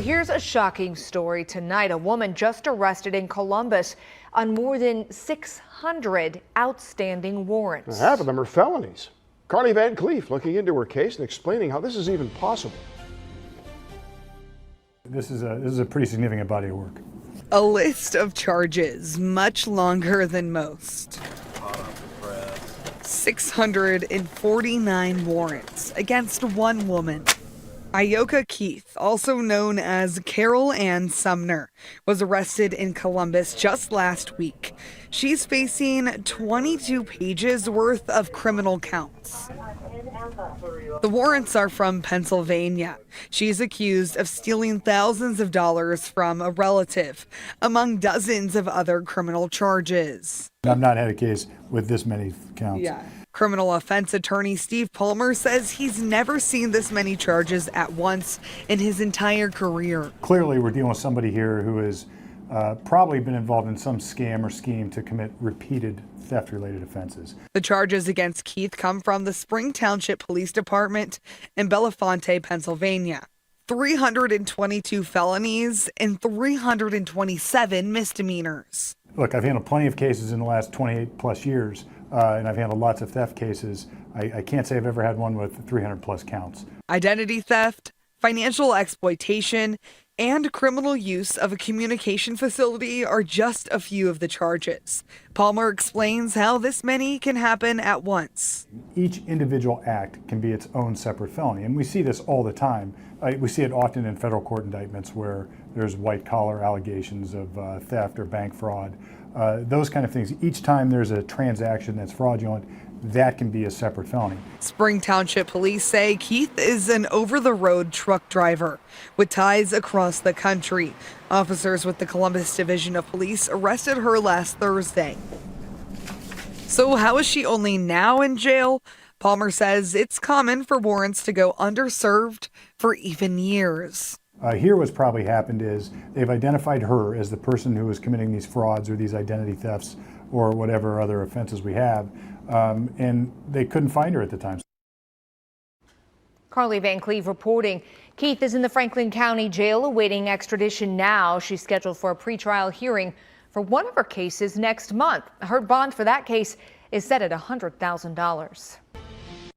Here's a shocking story tonight. A woman just arrested in Columbus on more than 600 outstanding warrants. Half of them are felonies. Carly Van Cleef looking into her case and explaining how this is even possible. This is a pretty significant body of work. A list of charges much longer than most. 649 warrants against one woman. Ioka Keith, also known as Carol Ann Sumner, was arrested in Columbus just last week. She's facing 22 pages worth of criminal counts. The warrants are from Pennsylvania. She's accused of stealing thousands of dollars from a relative, among dozens of other criminal charges. I've not had a case with this many counts. Criminal offense attorney Steve Palmer says he's never seen this many charges at once in his entire career. Clearly, we're dealing with somebody here who has probably been involved in some scam or scheme to commit repeated theft-related offenses. The charges against Keith come from the Spring Township Police Department in Bellefonte, Pennsylvania. 322 felonies and 327 misdemeanors. Look, I've handled plenty of cases in the last 28 plus years, and I've handled lots of theft cases. I can't say I've ever had one with 300 plus counts. Identity theft, financial exploitation, and criminal use of a communication facility are just a few of the charges. Palmer explains how this many can happen at once. Each individual act can be its own separate felony, and we see this all the time. We see it often in federal court indictments where there's white-collar allegations of theft or bank fraud. Those kind of things. Each time there's a transaction that's fraudulent, that can be a separate felony. Spring Township Police say Keith is an over-the-road truck driver with ties across the country. Officers with the Columbus Division of Police arrested her last Thursday. So how is she only now in jail? Palmer says it's common for warrants to go underserved for even years. Here what's probably happened is they've identified her as the person who is committing these frauds or these identity thefts or whatever other offenses we have, and they couldn't find her at the time. Carly Van Cleef reporting. Keith is in the Franklin County Jail awaiting extradition now. She's scheduled for a pretrial hearing for one of her cases next month. Her bond for that case is set at $100,000.